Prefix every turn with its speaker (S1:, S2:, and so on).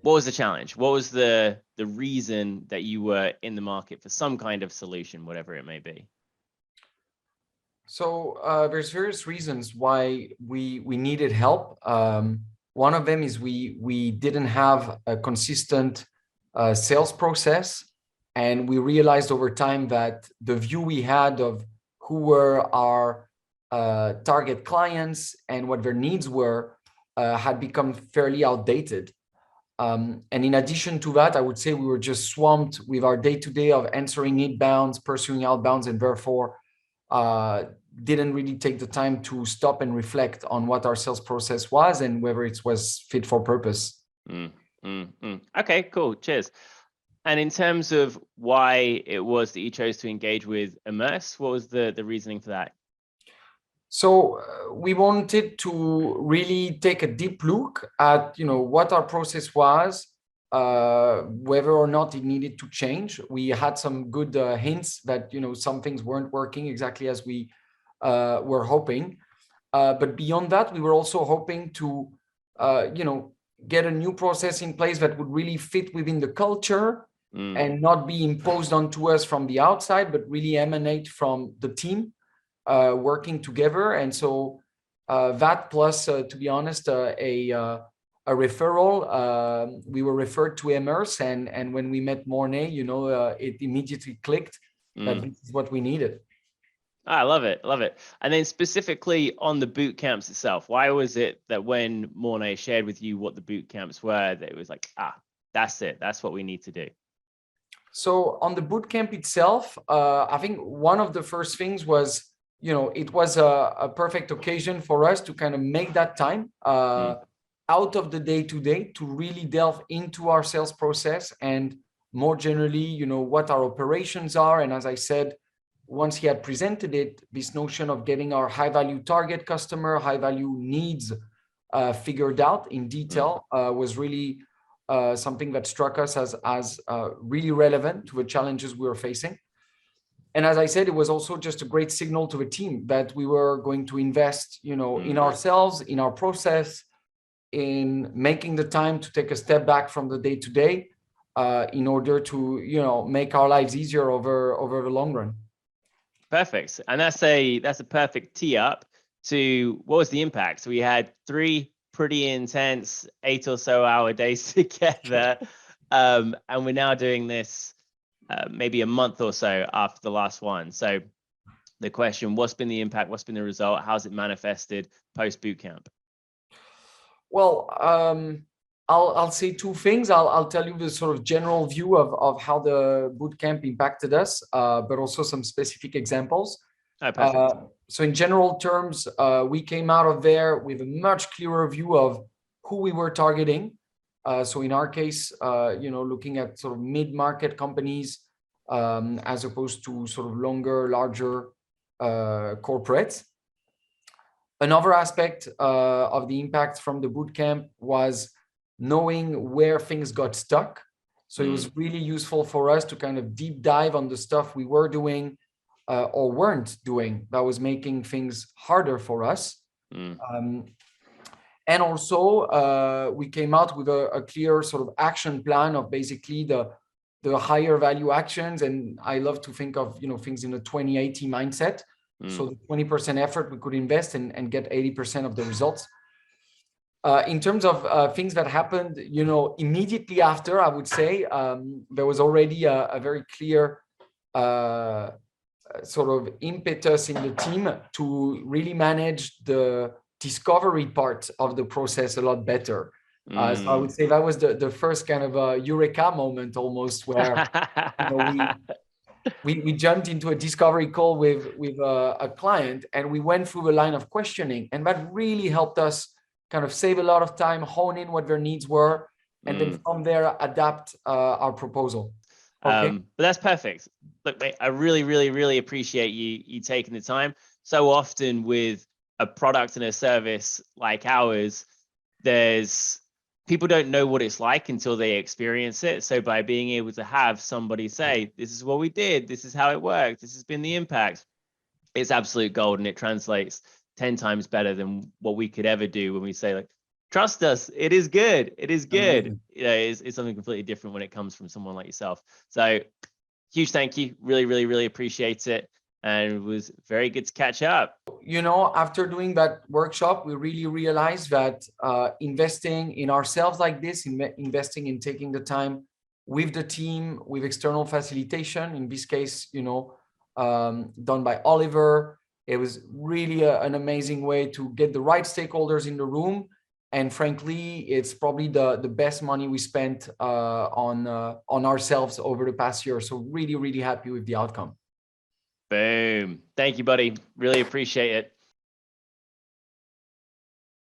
S1: What was the challenge? What was the reason that you were in the market for some kind of solution, whatever it may be?
S2: So there's various reasons why we needed help. One of them is we didn't have a consistent sales process, and we realized over time that the view we had of who were our target clients and what their needs were had become fairly outdated. And in addition to that, I would say we were just swamped with our day-to-day of answering inbounds, pursuing outbounds, and therefore didn't really take the time to stop and reflect on what our sales process was and whether it was fit for purpose.
S1: Okay, cool. Cheers. And in terms of why it was that you chose to engage with Emerse, what was the reasoning for that?
S2: So we wanted to really take a deep look at, what our process was, whether or not it needed to change. We had some good hints that, some things weren't working exactly as we were hoping. But beyond that, we were also hoping to, get a new process in place that would really fit within the culture and not be imposed onto us from the outside, but really emanate from the team. Working together, and so that plus, to be honest, a referral. We were referred to Emerse, and when we met Mornay, it immediately clicked that this is what we needed.
S1: I love it, love it. And then specifically on the boot camps itself, why was it that when Mornay shared with you what the boot camps were, that it was like, that's it, that's what we need to do?
S2: So on the boot camp itself, I think one of the first things was, it was a perfect occasion for us to kind of make that time out of the day-to-day to really delve into our sales process and more generally, what our operations are. And as I said, once he had presented it, this notion of getting our high-value target customer, high-value needs figured out in detail was really something that struck us as really relevant to the challenges we were facing. And as I said, it was also just a great signal to the team that we were going to invest, in ourselves, in our process, in making the time to take a step back from the day-to-day in order to, make our lives easier over the long run.
S1: Perfect. And that's a perfect tee up to what was the impact. So we had 3 pretty intense 8 or so hour days together. And we're now doing this maybe a month or so after the last one. So the question, what's been the impact? What's been the result? How's it manifested post boot camp?
S2: Well, I'll say 2 things. I'll tell you the sort of general view of how the boot camp impacted us, but also some specific examples. So in general terms, we came out of there with a much clearer view of who we were targeting. So in our case, looking at sort of mid-market companies as opposed to sort of longer, larger corporates. Another aspect of the impact from the bootcamp was knowing where things got stuck. So it was really useful for us to kind of deep dive on the stuff we were doing or weren't doing that was making things harder for us. And also, we came out with a clear sort of action plan of basically the higher value actions. And I love to think of things in a 20-80 mindset. So the 20% effort we could invest and get 80% of the results. In terms of things that happened, immediately after, I would say there was already a very clear sort of impetus in the team to really manage the discovery part of the process a lot better. So I would say that was the first kind of a eureka moment almost where we jumped into a discovery call with a client and we went through the line of questioning, and that really helped us kind of save a lot of time, hone in what their needs were, and then from there adapt our proposal. Okay.
S1: But that's perfect. Look, mate, I really, really, really appreciate you taking the time. So often with a product and a service like ours, people don't know what it's like until they experience it. So by being able to have somebody say, this is what we did, this is how it worked, this has been the impact, it's absolute gold, and it translates 10 times better than what we could ever do when we say like, trust us, it is good. It is good.
S2: Amazing.
S1: You know, it's something completely different when it comes from someone like yourself. So huge thank you. Really, really, really appreciate it. And it was very good to catch up.
S2: You know, after doing that workshop, we really realized that investing in ourselves like this, investing in taking the time with the team, with external facilitation, in this case, you know, done by Oliver, it was really an amazing way to get the right stakeholders in the room. And frankly, it's probably the best money we spent on ourselves over the past year. So really, really happy with the outcome.
S1: Boom. Thank you, buddy. Really appreciate it.